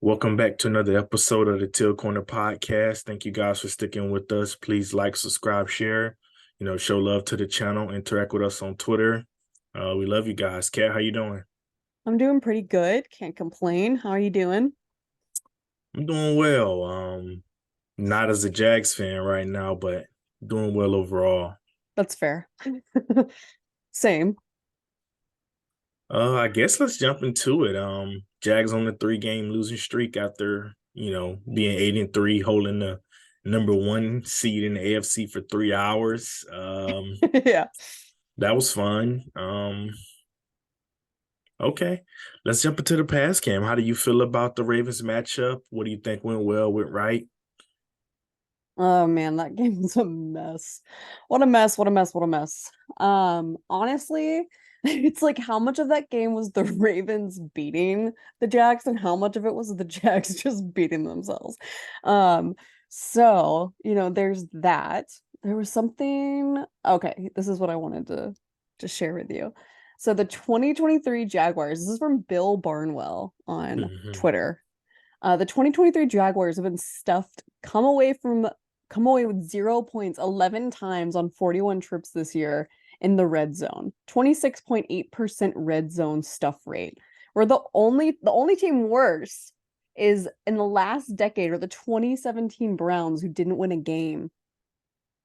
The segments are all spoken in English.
Welcome back to another episode of the Teal Corner Podcast. Thank you guys for sticking with us. Please like, subscribe, share, show love to the channel, interact with us on Twitter. We love you guys. Kat, how you doing? I'm doing pretty good. Can't complain. How are you doing? I'm doing well. Not as a Jags fan right now, but doing well overall. That's fair. Same. I guess let's jump into it. Jags on the 3-game losing streak after, being 8-3, holding the number one seed in the AFC for 3 hours. Yeah. That was fun. Okay, let's jump into the pass cam. How do you feel about the Ravens matchup? What do you think went well, went right? Oh man, that game was a mess. What a mess, what a mess, what a mess. Honestly, it's like how much of that game was the Ravens beating the Jags and how much of it was the Jags just beating themselves. There's that. There was something. Okay, this is what I wanted to share with you. So the 2023 Jaguars, this is from Bill Barnwell on Hmm. Twitter. The 2023 Jaguars have been stuffed, come away with 0 points 11 times on 41 trips this year in the red zone. 26.8% red zone stuff rate. We're the only team worse is in the last decade or the 2017 Browns who didn't win a game.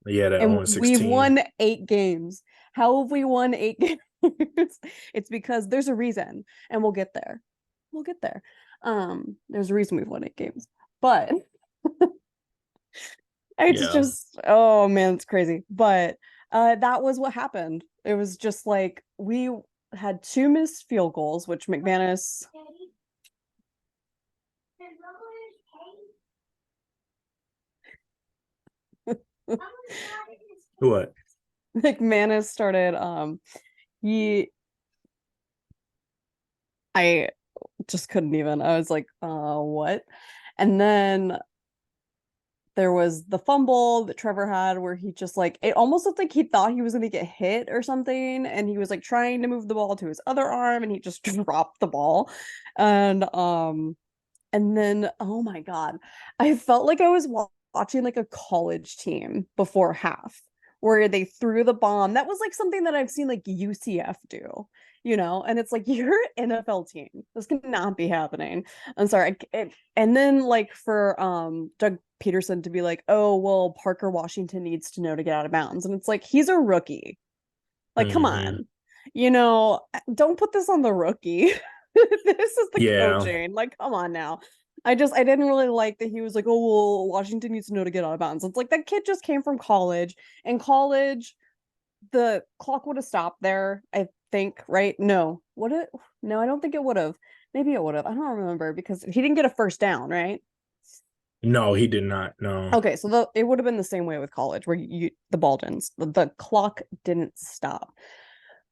Yeah, that And on we've 16. won 8 games. How have we won 8 games? It's because there's a reason, and we'll get there. We'll get there. There's a reason we've won 8 games. But it's Yeah. just, oh man, it's crazy. But that was what happened. It was just like we had two missed field goals, which McManus, What? McManus started he I just couldn't even. I was like, what? And then there was the fumble that Trevor had where he just like it almost looked like he thought he was going to get hit or something and he was like trying to move the ball to his other arm and he just dropped the ball. And then oh my god, I felt like I was watching like a college team before half where they threw the bomb. That was like something that I've seen like UCF do, and it's like you're an NFL team. This cannot be happening. I'm sorry. And then like for Doug Peterson to be like, "Oh, well, Parker Washington needs to know to get out of bounds." And it's like he's a rookie. Like come Hmm. on. Don't put this on the rookie. This is the Yeah. coaching. Like, come on now. I didn't really like that he was like, oh well, Washington needs to know to get out of bounds. It's like that kid just came from college. In college, the clock would have stopped there, I think, right? No. Would it? No, I don't think it would have. Maybe it would have. I don't remember because he didn't get a first down, right? No, he did not. No. Okay, so it would have been the same way with college where the ball didn't the clock didn't stop.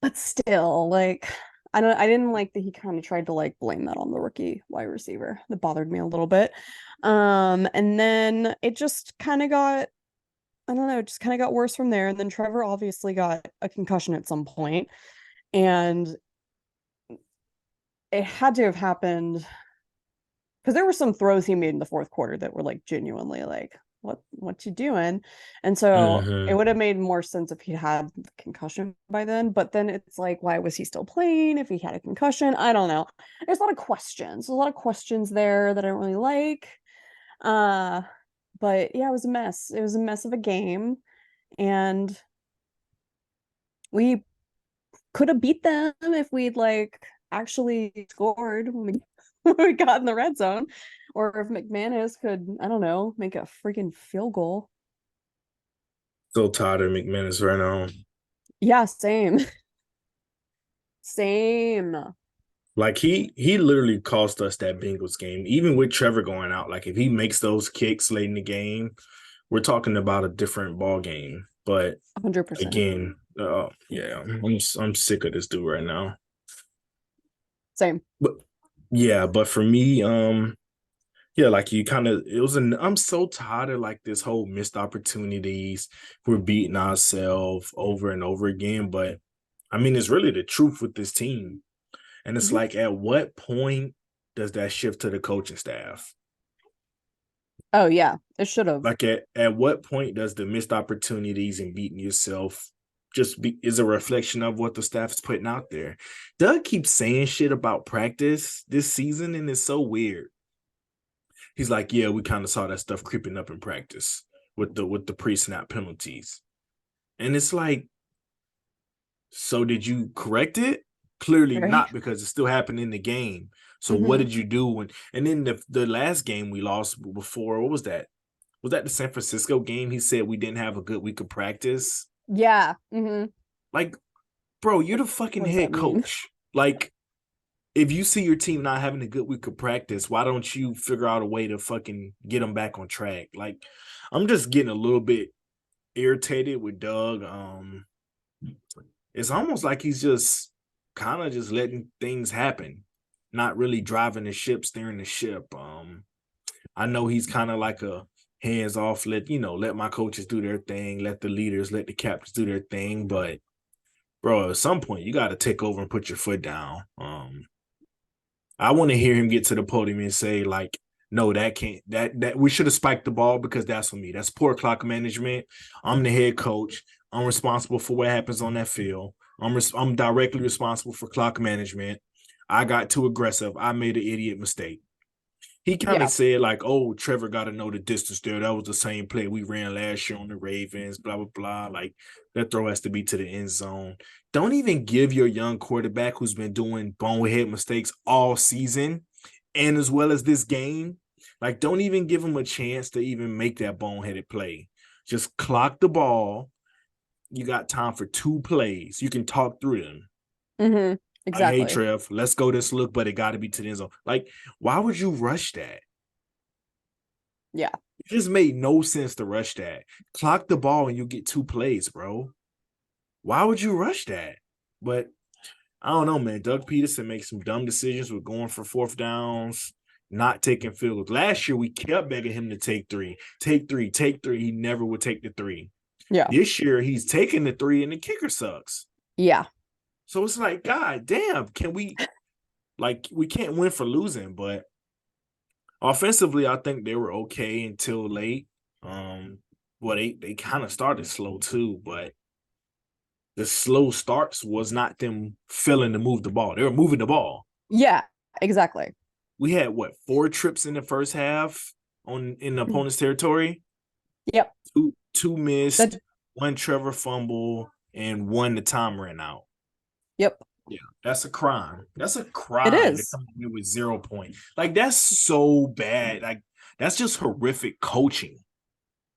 But still, like I didn't like that he kind of tried to like blame that on the rookie wide receiver. That bothered me a little bit. And then it just kind of got I don't know, it just kind of got worse from there. And then Trevor obviously got a concussion at some point, and it had to have happened because there were some throws he made in the fourth quarter that were like genuinely like, what you doing? And so it Hmm. would have made more sense if he had the concussion by then. But then it's like, why was he still playing if he had a concussion? I don't know. There's a lot of questions. There's a lot of questions there that I don't really like. Uh, but yeah, it was a mess. It was a mess of a game, and we could have beat them if we'd like actually scored when we when we got in the red zone, or if McManus could, I don't know, make a freaking field goal. So tired of McManus right now. Yeah, same. Same. Like he literally cost us that Bengals game, even with Trevor going out. Like if he makes those kicks late in the game, we're talking about a different ball game. But 100%. again, yeah, I'm sick of this dude right now. Same. But yeah, but for me, yeah, like you kind of it was an I'm so tired of like this whole missed opportunities. We're beating ourselves over and over again. But I mean, it's really the truth with this team. And it's Mhm. like, at what point does that shift to the coaching staff? Oh yeah, it should have. Like at what point does the missed opportunities and beating yourself just be is a reflection of what the staff is putting out there? Doug keeps saying shit about practice this season, and it's so weird. He's like, yeah, we kind of saw that stuff creeping up in practice with the pre-snap penalties. And it's like, so did you correct it? Clearly Right. not, because it still happened in the game. So what Mm-hmm. did you do when and then the last game we lost before, what was that? Was that the San Francisco game? He said we didn't have a good week of practice. Yeah. Mm-hmm. Like, bro, you're the fucking What does that head mean? coach. Like, if you see your team not having a good week of practice, why don't you figure out a way to fucking get them back on track? Like, I'm just getting a little bit irritated with Doug. It's almost like he's just kind of just letting things happen, not really driving the ship, steering the ship. I know he's kind of like a hands off, let my coaches do their thing, let the leaders, let the captains do their thing. But bro, at some point you got to take over and put your foot down. I want to hear him get to the podium and say, like, no, that can't that we should have spiked the ball, because that's on me. That's poor clock management. I'm the head coach. I'm responsible for what happens on that field. I'm directly responsible for clock management. I got too aggressive. I made an idiot mistake. He kind of Yeah. said, like, oh, Trevor got to know the distance there. That was the same play we ran last year on the Ravens, blah, blah, blah. Like, that throw has to be to the end zone. Don't even give your young quarterback, who's been doing bonehead mistakes all season and as well as this game, like, don't even give him a chance to even make that boneheaded play. Just clock the ball. You got time for 2 plays. You can talk through them. Mm-hmm. Like, hey, Exactly. Trev, let's go this look, but it got to be to the end zone. Like, why would you rush that? Yeah. It just made no sense to rush that. Clock the ball and you get 2 plays, bro. Why would you rush that? But I don't know, man. Doug Peterson makes some dumb decisions with going for fourth downs, not taking field goals. Last year, we kept begging him to take three, take three, take three. He never would take the three. Yeah. This year, he's taking the three, and the kicker sucks. Yeah. So it's like, God damn, we can't win for losing, but offensively, I think they were okay until late. They kind of started slow too, but the slow starts was not them failing to move the ball. They were moving the ball. Yeah. Exactly. We had 4 trips in the first half in the opponent's territory. Yep. Two missed, That. one Trevor fumble, and one the time ran out. Yep. Yeah, that's a crime. That's a It crime to is. come in with 0 points. Like, that's so bad. Like, that's just horrific coaching.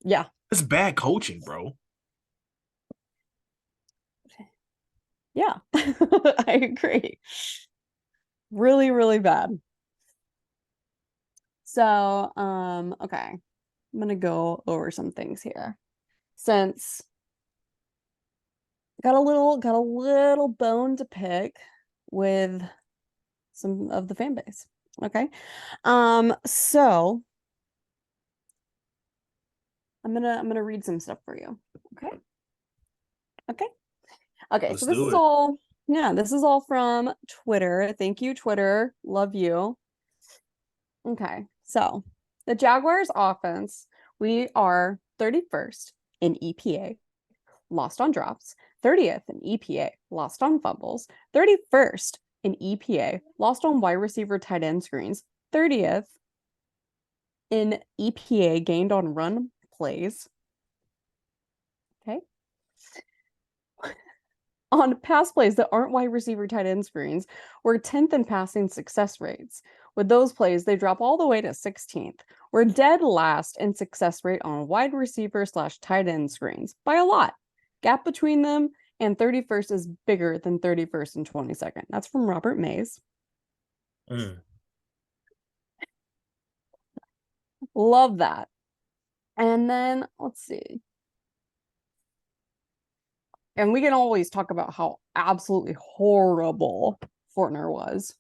Yeah. That's bad coaching, bro. Yeah. I agree. Really, really bad. So, okay. I'm gonna go over some things here. Since got a little bone to pick with some of the fan base. Okay. So I'm gonna read some stuff for you. Okay. Okay. Okay, Let's so this do is it. all, yeah, this is all from Twitter. Thank you, Twitter. Love you. Okay, so the Jaguars offense, we are 31st in EPA, lost on drops, 30th in EPA, lost on fumbles, 31st in EPA, lost on wide receiver tight end screens, 30th in EPA, gained on run plays. Okay. On pass plays that aren't wide receiver tight end screens, we're 10th in passing success rates. With those plays, they drop all the way to 16th. We're dead last in success rate on wide receiver slash tight end screens by a lot. Gap between them and 31st is bigger than 31st and 22nd. That's from Robert Mays. Mm. Love that. And then let's see. And we can always talk about how absolutely horrible Fortner was.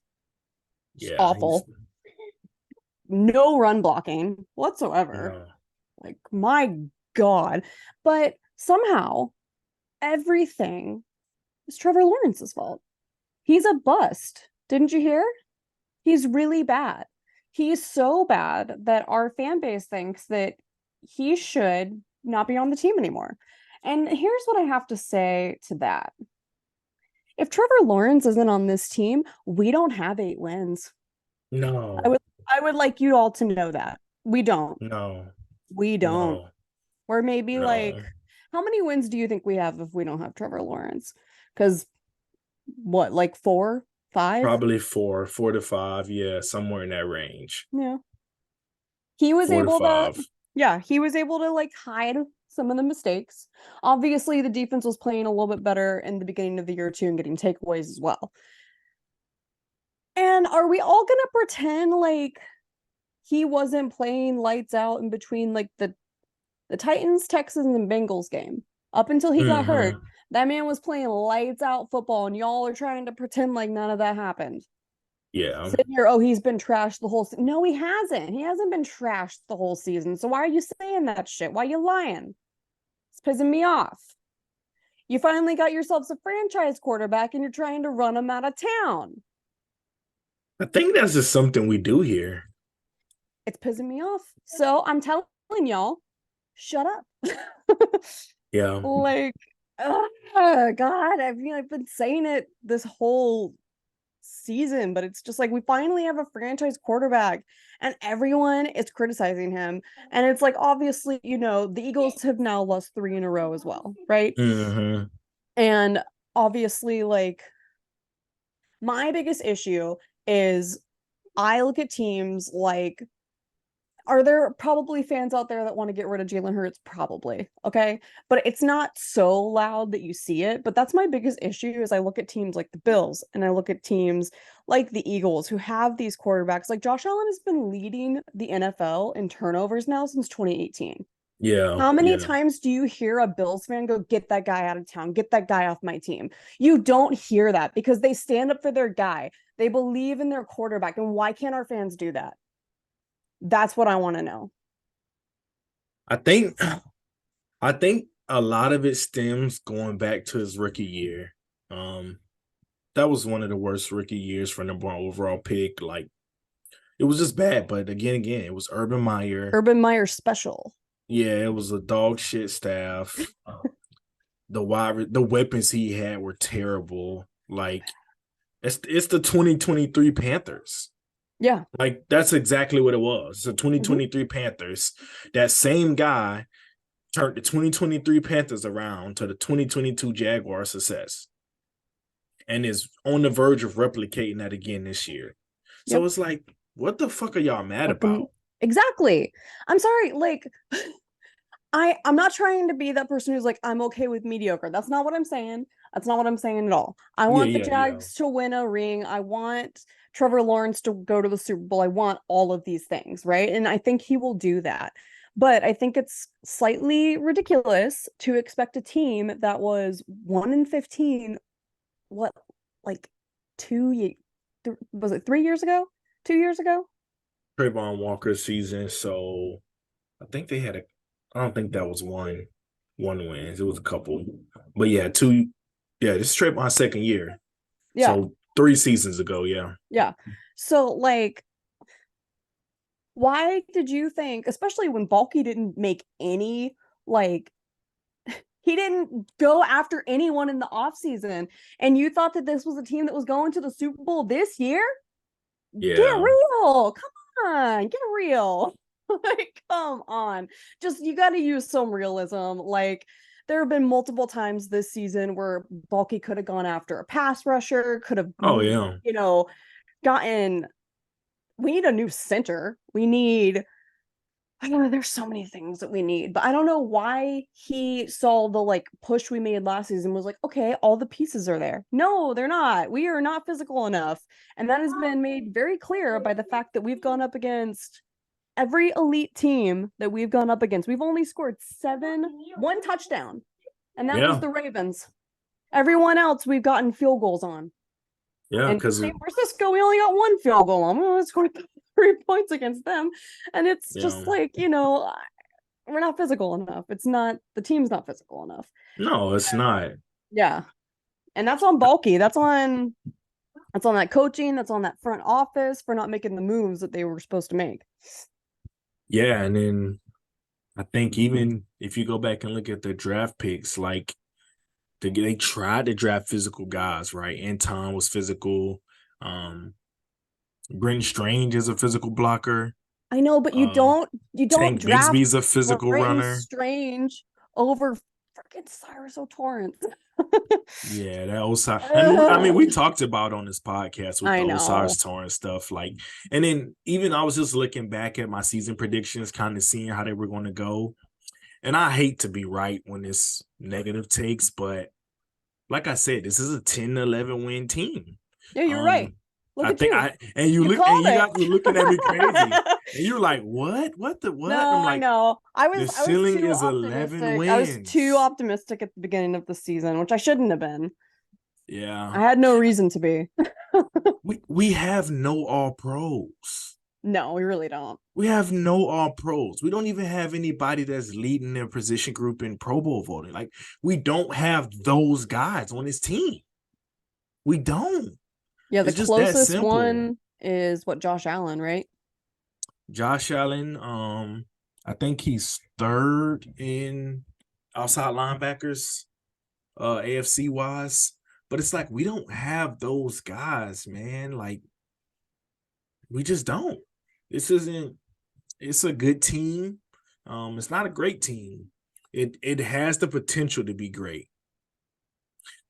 Just Yeah, he's awful. No run blocking whatsoever. no. Like, my God. But somehow, everything is Trevor Lawrence's fault. He's a bust. Didn't you hear? He's really bad. He's so bad that our fan base thinks that he should not be on the team anymore. And here's what I have to say to that. If Trevor Lawrence isn't on this team, we don't have 8 wins. I No, would I would like you all to know that. We don't. no, We don't. no, We're maybe like, no. how many wins do you think we have if we don't have Trevor Lawrence? Because what, like four, five? Probably four to five. Yeah, somewhere in that range. Yeah. He was Four to able to, five. yeah, he was able to like hide some of the mistakes. Obviously, the defense was playing a little bit better in the beginning of the year too and getting takeaways as well. And are we all gonna pretend like he wasn't playing lights out in between like the Titans, Texans, and Bengals game? Up until he got hurt, Mm-hmm. that man was playing lights out football, and y'all are trying to pretend like none of that happened. Yeah. Sitting here, oh, he's been trashed the whole season. No, he hasn't. He hasn't been trashed the whole season. So why are you saying that shit? Why are you lying? It's pissing me off. You finally got yourselves a franchise quarterback and you're trying to run him out of town. I think that's just something we do here. It's pissing me off. So I'm telling y'all, shut up. Yeah. Like, oh, God, I've been saying it this whole season, but it's just like we finally have a franchise quarterback and everyone is criticizing him. And it's like, obviously, the Eagles have now lost 3 in a row as well, right? Mm-hmm. And obviously, like, my biggest issue is I look at teams like, are there probably fans out there that want to get rid of Jalen Hurts? Probably. Okay. But it's not so loud that you see it. But that's my biggest issue is I look at teams like the Bills and I look at teams like the Eagles who have these quarterbacks. Like Josh Allen has been leading the NFL in turnovers now since 2018. Yeah. How many Yeah. times do you hear a Bills fan go, get that guy out of town, get that guy off my team? You don't hear that because they stand up for their guy. They believe in their quarterback. And why can't our fans do that? That's what I want to know. I think I think a lot of it stems going back to his rookie year. Um, that was one of the worst rookie years for number one overall pick. Like it was just bad. But again, it was Urban Meyer. Urban Meyer special. Yeah, it was a dog shit staff. The weapons he had were terrible. Like it's the 2023 Panthers. Yeah. Like that's exactly what it was. The Mm-hmm. 2023 Panthers. That same guy turned the 2023 Panthers around to the 2022 Jaguar success and is on the verge of replicating that again this year. So Yep. it's like, what the fuck are y'all mad What the about? exactly. I'm sorry, like I'm not trying to be that person who's like, I'm okay with mediocre. That's not what I'm saying. That's not what I'm saying at all. I Yeah, want the yeah, yeah. Jags to win a ring. I want Trevor Lawrence to go to the Super Bowl. I want all of these things, right? And I think he will do that. But I think it's slightly ridiculous to expect a team that was 1-15, what, like was it 3 years ago? 2 years ago? Trayvon Walker season. So I think they had a I don't think that was one wins. It was a couple. But yeah, two yeah, this is Trayvon's second year. Yeah. So 3 seasons ago, yeah. Yeah. So like why did you think, especially when Balky didn't make any like he didn't go after anyone in the offseason, and you thought that this was a team that was going to the Super Bowl this year? Get Yeah. real. Come on, get real. Like, come on. Just you got to use some realism. Like, there have been multiple times this season where Balky could have gone after a pass rusher, could have, Oh yeah. gotten. We need a new center. We need. I don't know. There's so many things that we need, but I don't know why he saw the like push we made last season was like, okay, all the pieces are there. No, they're not. We are not physical enough, and that has been made very clear by the fact that we've gone up against every elite team that we've gone up against. We've only scored one touchdown, and that was Yeah. the Ravens. Everyone else we've gotten field goals on. Yeah, And because San Francisco, we only got one field goal on. We only scored 3 points against them. And it's just yeah. like, we're not physical enough. It's not, the team's not physical enough. No, it's not. Yeah. And that's on Bulky. That's on That's on that coaching, that's on that front office for not making the moves that they were supposed to make. Yeah, and then I think even if you go back and look at the draft picks, like they tried to draft physical guys, right? Anton was physical. Um, Brenton Strange is a physical blocker. I know, but you Uh, don't Tank Bigsby draft is a physical Brenton runner. Strange over freaking Cyrus O'Torrance. Yeah, that Osiris. And I mean, we talked about on this podcast with I the know. Osiris Torrance stuff. Like, and then even I was just looking back at my season predictions, kind of seeing how they were going to go. And I hate to be right when it's negative takes, but like I said, this is a 10 to 11 win team. Yeah, you're right. Um, Look I at think you. I and you You look and called you got you looking at me crazy. it. And you're like, what? What the what? No, I'm I like, know. the I was ceiling too is 11 optimistic. I was too wins. optimistic at the beginning of the season, which I shouldn't have been. I Yeah. had no reason to be. We have no all pros. No, we really don't. We have no all pros. We don't even have anybody that's leading their position group in Pro Bowl voting. Like, we don't have those guys on this team. We don't. Yeah, the It's just that closest simple. one is what, Josh Allen, right? Josh Allen, I think he's third in outside linebackers, AFC wise. But it's like we don't have those guys, man. Like, we just don't. This isn't. It's a good team. It's not a great team. It has the potential to be great.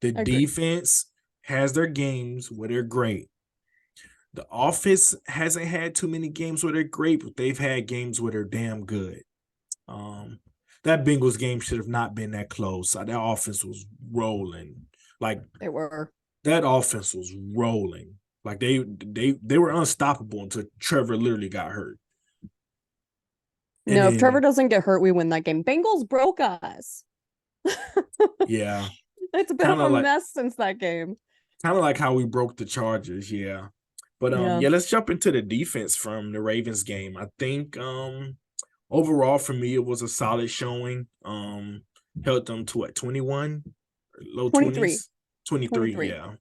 The I agree. defense has their games where they're great. The offense hasn't had too many games where they're great, but they've had games where they're damn good. Um, that Bengals game should have not been that close. That offense was rolling. Like, They were. that offense was rolling. Like, they were unstoppable until Trevor literally got hurt. And No, if Trevor then doesn't get hurt, we win that game. Bengals broke us. yeah, It's been kind a of like mess since that game. how we broke the Chargers, yeah. But Yeah. yeah, let's jump into the defense from the Ravens game. I think overall for me it was a solid showing. Held them to what, 21, low 23. 20s, 23, 23. yeah.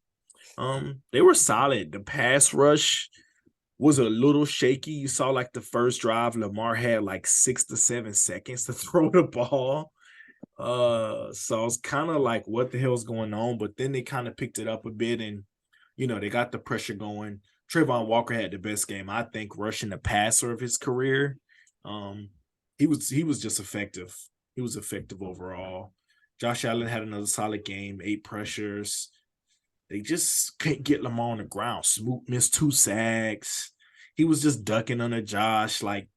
They were solid. The pass rush was a little shaky. You saw like the first drive, Lamar had like 6 to 7 seconds to throw the ball. So it's kind of like, what the hell's going on? But then they kind of picked it up a bit, and they got the pressure going. Trayvon Walker had the best game, I think, rushing the passer of his career. Um, he was just effective. He was effective overall. Josh Allen had another solid game, 8 pressures. They just couldn't get Lamar on the ground. Smoot missed 2 sacks. He was just ducking under Josh. Like,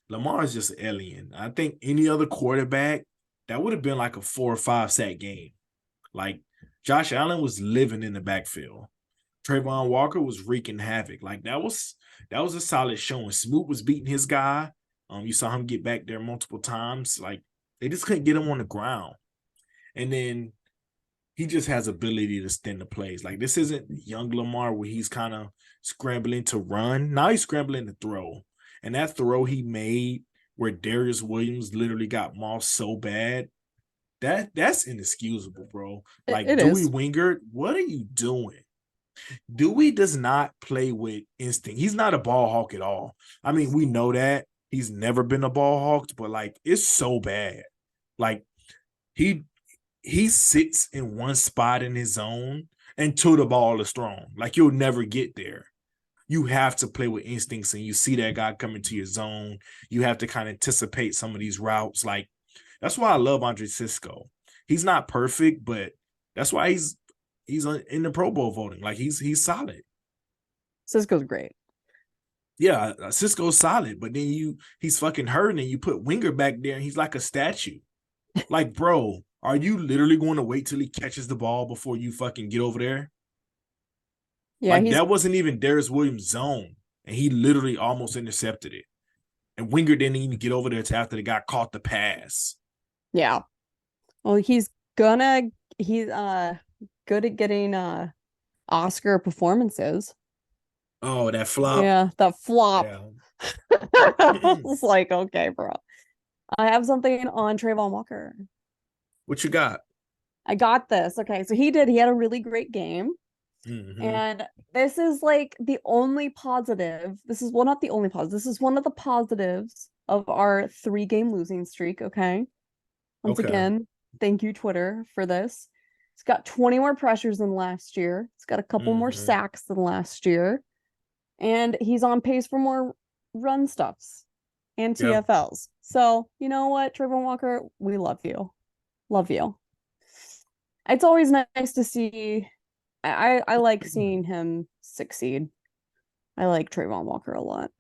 Lamar is just alien. I think any other quarterback, that would have been like a 4 or 5 sack game. Like, Josh Allen was living in the backfield. Trayvon Walker was wreaking havoc. Like, that was a solid showing. Smoot was beating his guy. You saw him get back there multiple times. Like, they just couldn't get him on the ground. And then he just has ability to extend the plays. Like, this isn't young Lamar where he's kind of scrambling to run. Now he's scrambling to throw. And that throw he made where Darius Williams literally got mossed so bad, that's inexcusable, bro. Like, It Dewey is. Wingard, what are you doing? Dewey does not play with instinct. He's not a ball hawk at all. I mean, we know that. He's never been a ball hawk, but like, it's so bad. Like, he he sits in one spot in his zone until the ball is thrown. Like, you'll never get there. You have to play with instincts, and you see that guy coming to your zone. You have to kind of anticipate some of these routes. Like, that's why I love Andre Cisco. He's not perfect, but that's why he's in the Pro Bowl voting. Like, he's solid. Cisco's great. Yeah, Cisco's solid, but then he's fucking hurt, and you put Winger back there, and he's like a statue. Like, bro, are you literally going to wait till he catches the ball before you fucking get over there? Yeah, Like, he's that wasn't even Darius Williams' zone, and he literally almost intercepted it. And Winger didn't even get over there until after the guy caught the pass. yeah. Well, he's good at getting Oscar performances. Oh, that flop. Yeah, that flop. Yeah. It's like, okay, bro. I have something on Trayvon Walker. What you got? I got this. Okay, so he had a really great game. Mm-hmm. And this is like the only positive. This is, well, not the only positive. This is one of the positives of our 3-game losing streak. Okay. Once Okay. again, thank you, Twitter, for this. It's got 20 more pressures than last year. It's got a couple more Mm-hmm. sacks than last year. And he's on pace for more run stuffs and Yeah. TFLs. So, you know what, Trayvon Walker, we love you. Love you. It's always nice to see. I like seeing him succeed. I like Trayvon Walker a lot.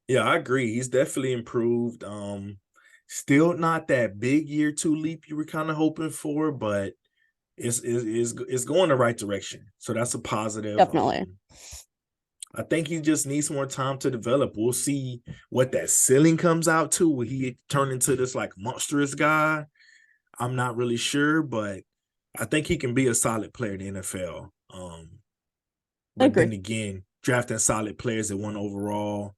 Yeah, I agree. He's definitely improved. Still not that big year two leap you were kind of hoping for, but it's going the right direction. So that's a positive. Definitely. I think he just needs more time to develop. We'll see what that ceiling comes out to. Will he turn into this like monstrous guy? I'm not really sure, but I think he can be a solid player in the NFL. I But then agree. again, drafting solid players at one overall,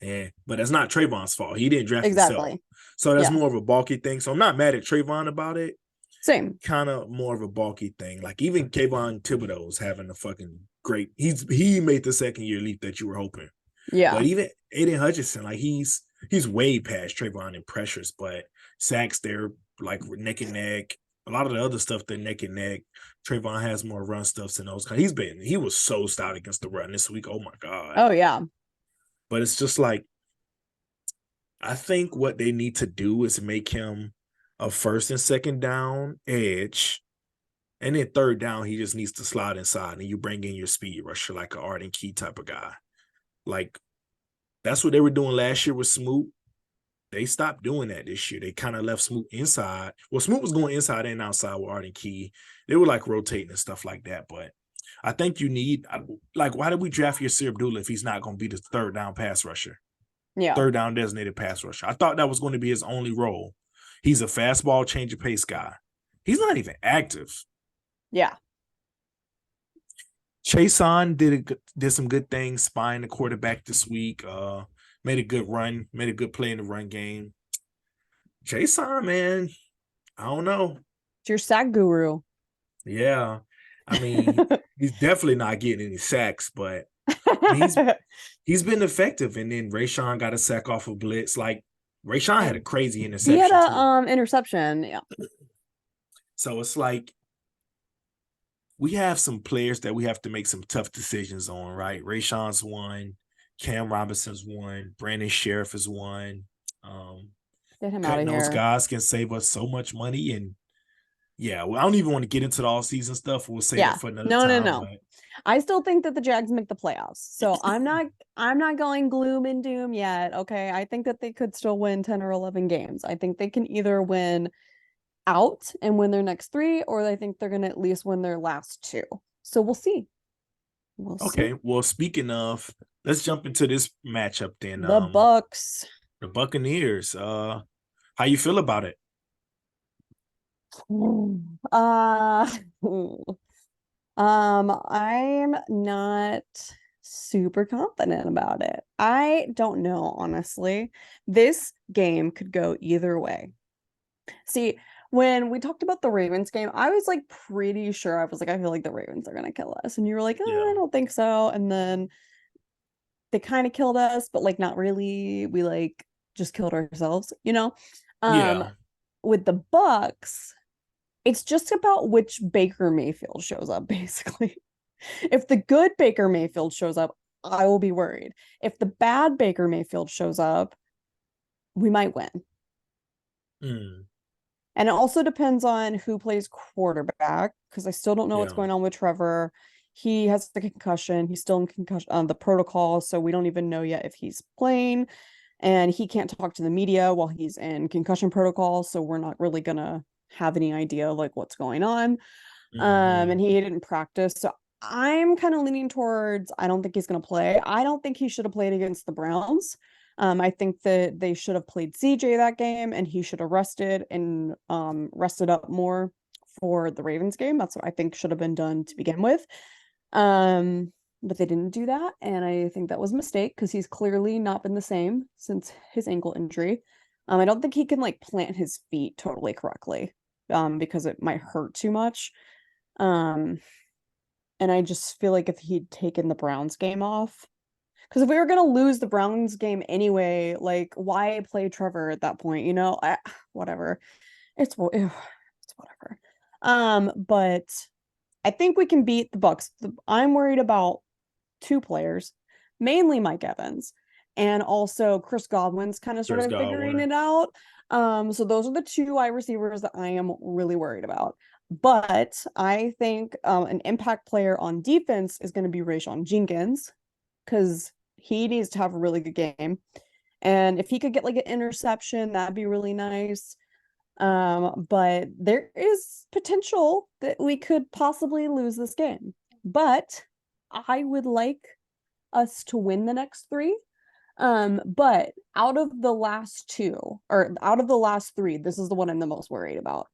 and but that's not Trayvon's fault. He didn't draft himself, Exactly. so that's Yeah. more of a bulky thing. So I'm not mad at Trayvon about it. Same. Kind of more of a bulky thing. Like even Kayvon Thibodeau's having a fucking great. He made the second year leap that you were hoping. But Yeah. even Aiden Hutchinson, like he's way past Trayvon in pressures, but sacks they're like neck and neck. A lot of the other stuff they're neck and neck. Trayvon has more run stuffs than those. He was so stout against the run this week. Oh my god! Oh yeah. But it's just like I think what they need to do is make him a first and second down edge. And then third down, he just needs to slide inside and you bring in your speed rusher like an Arden Key type of guy. Like that's what they were doing last year with Smoot. They stopped doing that this year. They kind of left Smoot inside. Well, Smoot was going inside and outside with Arden Key. They were like rotating and stuff like that. But I think you need like why did we draft Yasir Abdullah if he's not going to be the third down pass rusher, Yeah. third down designated pass rusher? I thought that was going to be his only role. He's a fastball change of pace guy. He's not even active. Yeah. Chason did some good things, spying the quarterback this week. Made a good run, made a good play in the run game. Chason, man, I don't know. It's your sack guru. Yeah, I mean, he's definitely not getting any sacks, but I mean, he's been effective. And then Rayshawn got a sack off of blitz. Like Rayshawn had a crazy He had interception a too. interception. Yeah. So it's like we have some players that we have to make some tough decisions on, right? Rayshawn's one, Cam Robinson's one, Brandon Sheriff is one. Um, Get him out Cutting of those here. guys can save us so much money. And yeah, well, I don't even want to get into the all season stuff. We'll save it Yeah. for another No, no, time. no. But I still think that the Jags make the playoffs. So I'm not going gloom and doom yet. Okay. I think that they could still win 10 or 11 games. I think they can either win out and win their next 3, or I think they're gonna at least win their last 2. So we'll see. We'll see. okay, well, speaking of, let's jump into this matchup then. The Bucs. The Buccaneers. How you feel about it? Uh I'm not super confident about it. I don't know, honestly. This game could go either way. See, when we talked about the Ravens game, I was like pretty sure. I was like, I feel like the Ravens are gonna kill us. And you were like, oh, Yeah. I don't think so. And then they kind of killed us, but like not really. We like just killed ourselves, you know? Um, Yeah. with the Bucs, it's just about which Baker Mayfield shows up, basically. If the good Baker Mayfield shows up, I will be worried. If the bad Baker Mayfield shows up, we might win. Mm, And it also depends on who plays quarterback, because I still don't know what's yeah. going on with Trevor. He has the concussion. He's still in concussion on the protocol, so we don't even know yet if he's playing. And he can't talk to the media while he's in concussion protocol, so we're not really gonna have any idea like what's going on. Hmm. And he didn't practice. So I'm kind of leaning towards I don't think he's going to play. I don't think he should have played against the Browns. I think that they should have played CJ that game and he should have rested and rested up more for the Ravens game. That's what I think should have been done to begin with. But they didn't do that. And I think that was a mistake because he's clearly not been the same since his ankle injury. I don't think he can like plant his feet totally correctly because it might hurt too much. Um, And I just feel like if he'd taken the Browns game off, because if we were gonna lose the Browns game anyway, like why play Trevor at that point? Whatever. It's whatever. But I think we can beat the Bucs. I'm worried about two players, mainly Mike Evans, and also Chris Godwin's kind of sort Chris of figuring Godwin. it out. So those are the two wide receivers that I am really worried about. But I think an impact player on defense is going to be Rayshon Jenkins because he needs to have a really good game. And if he could get like an interception, that'd be really nice. But there is potential that we could possibly lose this game. But I would like us to win the next three. But out of the last two, or out of the last three, this is the one I'm the most worried about.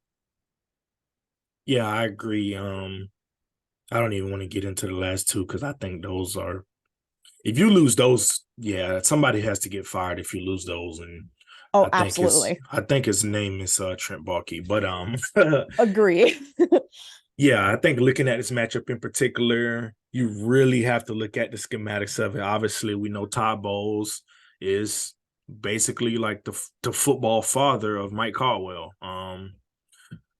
Yeah, I agree. I don't even want to get into the last two because I think those are, if you lose those, yeah, somebody has to get fired if you lose those. And Oh, absolutely. I think his name is Trent Baalke. But Agree. yeah, I think looking at this matchup in particular, you really have to look at the schematics of it. Obviously, we know Todd Bowles is basically like the football father of Mike Caldwell.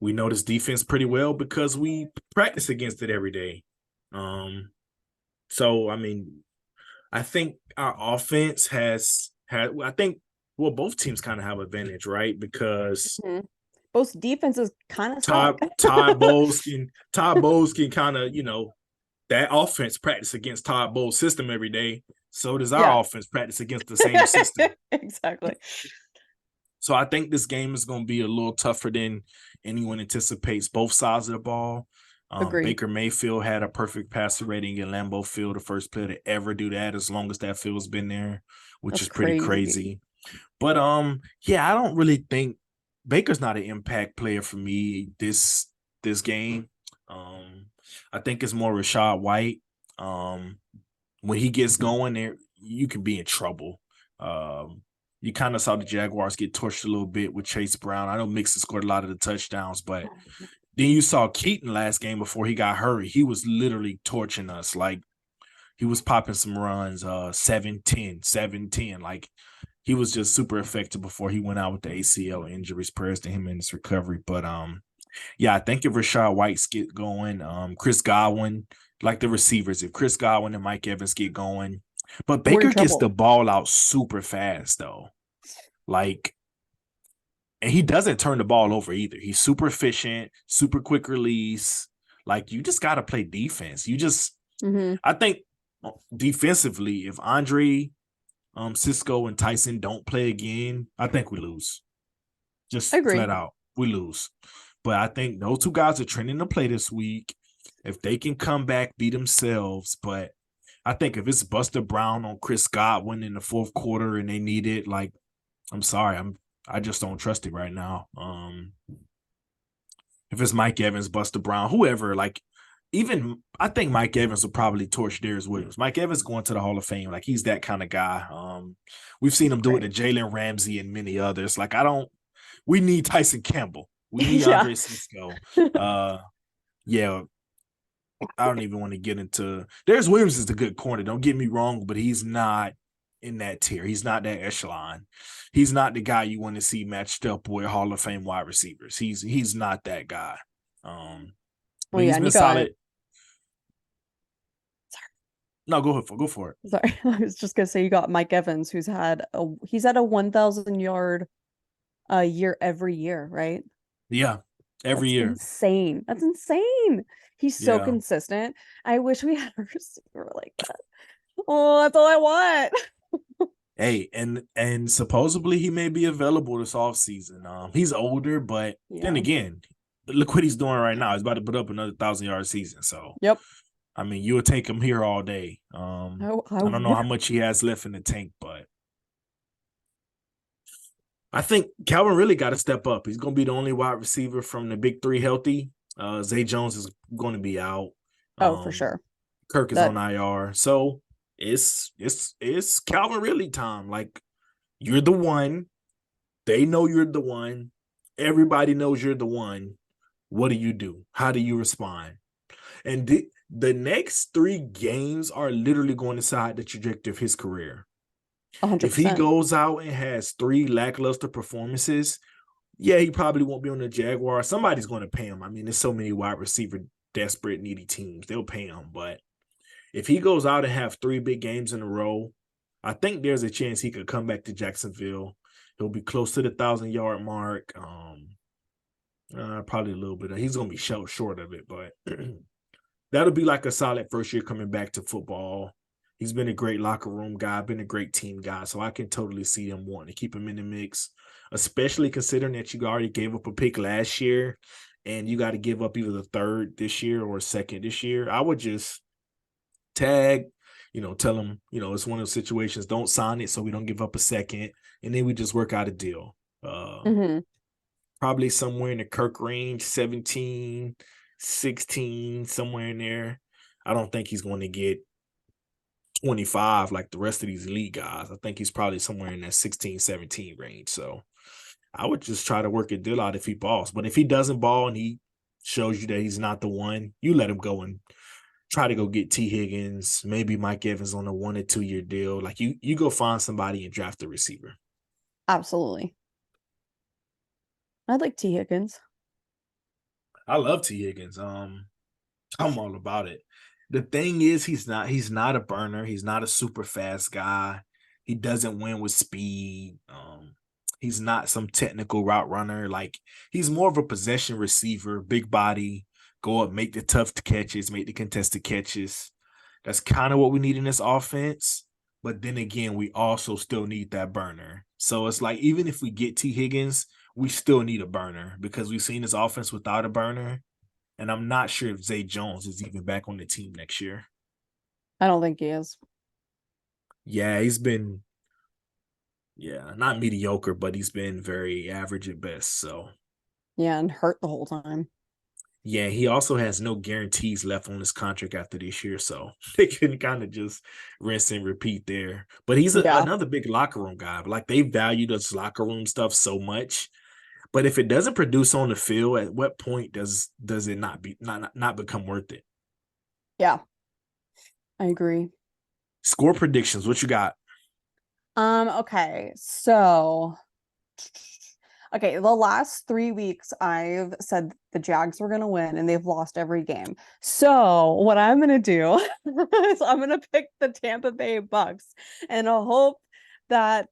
We know this defense pretty well because we practice against it every day. So I mean, I think our offense has had. I think well, both teams kind of have advantage, right? Because Mhm. Both defenses kind of suck. Todd Bowles can kind of that offense practice against Todd Bowles' system every day. So does Yeah. our offense practice against the same system. Exactly. So I think this game is going to be a little tougher than anyone anticipates. Both sides of the ball. Agree. Baker Mayfield had a perfect passer rating in Lambeau Field, the first player to ever do that, as long as that field's been there, which That's is pretty crazy. crazy. But yeah, I don't really think Baker's not an impact player for me this game. I think it's more Rashad White. When he gets going, there you can be in trouble. You kind of saw the Jaguars get torched a little bit with Chase Brown. I know Mixon scored a lot of the touchdowns, but then you saw Keaton last game before he got hurt. He was literally torching us. Like he was popping some runs, 7-10, 7-10. Like he was just super effective before he went out with the ACL injuries. Prayers to him in his recovery. But yeah, I think if Rashad White's get going, Chris Godwin, like the receivers, if Chris Godwin and Mike Evans get going, but We're in Baker gets trouble. the ball out super fast though. Like, and he doesn't turn the ball over either. He's super efficient, super quick release. Like, you just got to play defense. Hmm. I think defensively, if Andre, Cisco, and Tyson don't play again, I think we lose. Just Agree. flat out, we lose. But I think those two guys are trending to play this week. If they can come back, be themselves. But I think if it's Buster Brown on Chris Godwin in the fourth quarter and they need it, like, I'm sorry, I just don't trust it right now. If it's Mike Evans, Buster Brown, whoever, like even I think Mike Evans will probably torch Darius Williams. Mike Evans going to the Hall of Fame, like he's that kind of guy. We've seen He's him do it to great. Jalen Ramsey and many others. Like we need Tyson Campbell. We need Yeah. Andre Cisco. Yeah, I don't even want to get into. Darius Williams is a good corner. Don't get me wrong, but he's not in that tier. He's not that echelon. He's not the guy you want to see matched up with Hall of Fame wide receivers. He's not that guy. Well, But yeah, he's and been you got, solid. No, go for it. sorry, I was just gonna say you got Mike Evans, he's had a 1,000 yard a year every year, right? Yeah, every That's year. insane. That's insane. He's so Yeah. consistent. I wish we had a receiver like that. Oh, that's all I want. Hey, and supposedly he may be available this offseason. He's older, but then Yeah. again, look what he's doing right now. He's about to put up another 1,000 yard season. So Yep. I mean, you would take him here all day. I I don't know would. how much he has left in the tank, but I think Calvin really got to step up. He's going to be the only wide receiver from the big three healthy. Zay Jones is going to be out. Oh, for Um, sure. Kirk is That on IR, so it's Calvin really time. Like you're the one. They know you're the one. Everybody knows you're the one. What do you do? How do you respond? And The next 3 games are literally going to decide the trajectory of his career. If he 100%. goes out and has 3 lackluster performances, yeah, he probably won't be on the Jaguars. Somebody's going to pay him. I mean, there's so many wide receiver desperate, needy teams. They'll pay him. But if he goes out and have 3 big games in a row, I think there's a chance he could come back to Jacksonville. He'll be close to the 1,000-yard mark. Probably a little bit. He's going to be short of it, but that'll be like a solid first year coming back to football. He's been a great locker room guy, been a great team guy, so I can totally see him wanting to keep him in the mix, especially considering that you already gave up a pick last year and you got to give up either the third this year or second this year. I would just tag, tell him, it's one of those situations, don't sign it so we don't give up a second, and then we just work out a deal. Mm-hmm. Probably somewhere in the Kirk range, 17, 16, somewhere in there. I don't think he's going to get 25 like the rest of these elite guys. I think he's probably somewhere in that 16, 17 range. So I would just try to work a deal out if he balls. But if he doesn't ball and he shows you that he's not the one, you let him go and try to go get T. Higgins, maybe Mike Evans on a 1 or 2 year deal. Like you go find somebody and draft a receiver. Absolutely. I'd like T. Higgins. I love T. Higgins. I'm all about it. The thing is, he's not a burner. He's not a super fast guy. He doesn't win with speed. He's not some technical route runner. Like he's more of a possession receiver, big body, go up, make the tough catches, make the contested catches. That's kind of what we need in this offense. But then again, we also still need that burner. So it's like even if we get T. Higgins, we still need a burner because we've seen this offense without a burner. And I'm not sure if Zay Jones is even back on the team next year. I don't think he is. Yeah, he's been, not mediocre, but he's been very average at best. So, Yeah, and hurt the whole time. yeah, he also has no guarantees left on his contract after this year. So they can kind of just rinse and repeat there. But he's Yeah. another big locker room guy. Like they value this locker room stuff so much. But if it doesn't produce on the field, at what point does it not become worth it? Yeah. I agree. Score predictions. What you got? Okay. So okay, the last 3 weeks I've said the Jags were gonna win and they've lost every game. So what I'm gonna do is I'm gonna pick the Tampa Bay Bucs and I hope that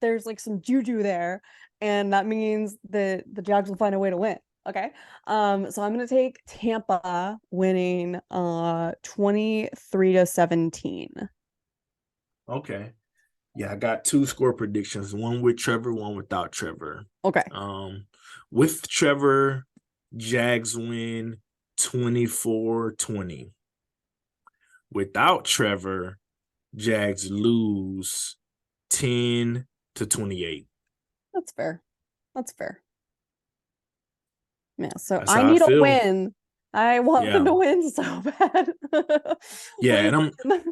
there's like some juju there, and that means that the Jags will find a way to win. Okay. So I'm gonna take Tampa winning 23-17. Okay. Yeah, I got 2 score predictions, one with Trevor, one without Trevor. Okay. Um, with Trevor, Jags win 24-20. Without Trevor, Jags lose 10-28. That's fair. That's fair. Yeah, so That's I how I need a feel. win. I want them Yeah. to win so bad. Yeah, Please and win.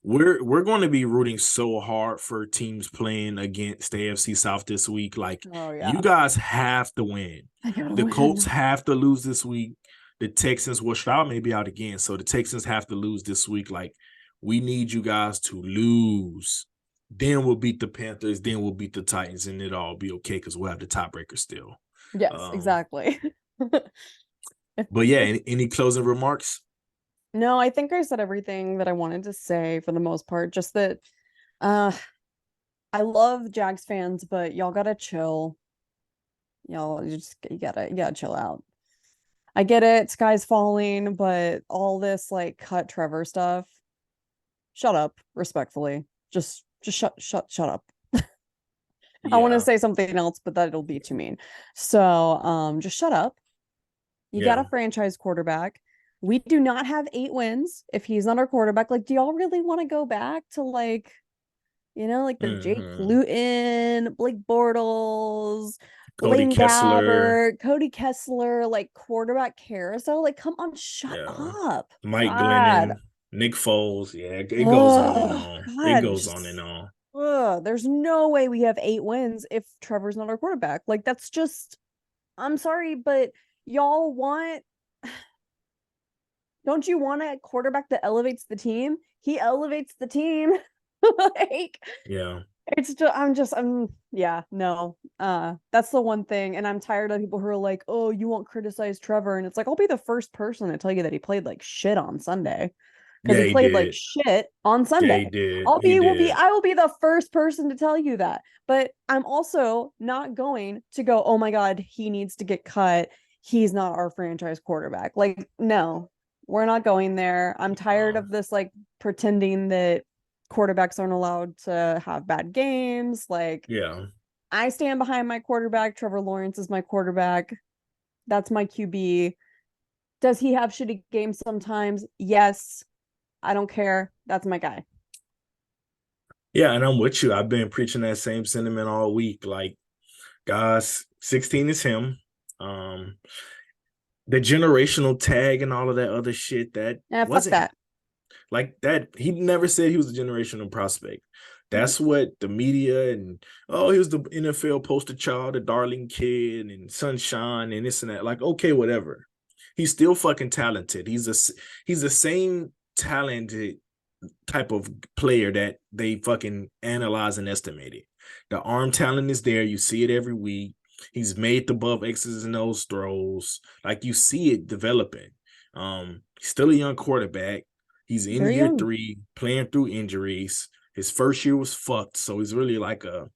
we're going to be rooting so hard for teams playing against the AFC South this week. Like Oh you yeah. guys have to win. I gotta The Colts win. have to lose this week. The Texans, well, Stroud may be out again, so the Texans have to lose this week. Like we need you guys to lose. Then we'll beat the Panthers. Then we'll beat the Titans, and it'll all be okay because we'll have the tiebreaker still. Yes, Um, exactly. but yeah, any closing remarks? No, I think I said everything that I wanted to say for the most part. Just that uh I love Jags fans, but y'all gotta chill. Y'all you gotta chill out. I get it, sky's falling, but all this like cut Trevor stuff, shut up, respectfully. Just shut up. I want to Yeah, say something else, but that'll be too mean. So, just shut up. You got a yeah. franchise quarterback. We do not have 8 wins if he's not our quarterback. Like, do y'all really want to go back to like, like the Jake Hmm. Luton, Blake Bortles, Cody Blaine Kessler. Gabbert, Cody Kessler, like quarterback carousel? Like, come on, shut Yeah. up. Mike God. Glennon, Nick Foles. Yeah, it goes on and Oh, on. It God. goes on and on. There's no way we have 8 wins if Trevor's not our quarterback. Like, that's just, I'm sorry, but y'all want Don't you want a quarterback that elevates the team? He elevates the team. Like, Yeah. it's just yeah, no. That's the one thing. And I'm tired of people who are like, oh, you won't criticize Trevor. And it's like, I'll be the first person to tell you that he played like shit on Sunday. Because Yeah, he he played like did. shit on Yeah, he Sunday. did. He did. I will be the first person to tell you that. But I'm also not going to go, oh my God, he needs to get cut. He's not our franchise quarterback. Like, no, we're not going there. I'm tired of this like pretending that quarterbacks aren't allowed to have bad games. Like, Yeah. I stand behind my quarterback. Trevor Lawrence is my quarterback. That's my QB. Does he have shitty games sometimes? Yes. I don't care. That's my guy. Yeah, and I'm with you. I've been preaching that same sentiment all week. Like, guys, 16 is him. Um, the generational tag and all of that other shit, that Yeah, fuck wasn't that. like that. He never said he was a generational prospect. Nope. That's what the media and oh, he was the NFL poster child, the darling kid, and sunshine and this and that. Like, okay, whatever. He's still fucking talented. He's the same talented type of player that they fucking analyze and estimate it. The arm talent is there. You see it every week. He's made the above X's and O's throws. Like you see it developing. He's still a young quarterback. He's in Very year young. 3, playing through injuries. His first year was fucked. So he's really like a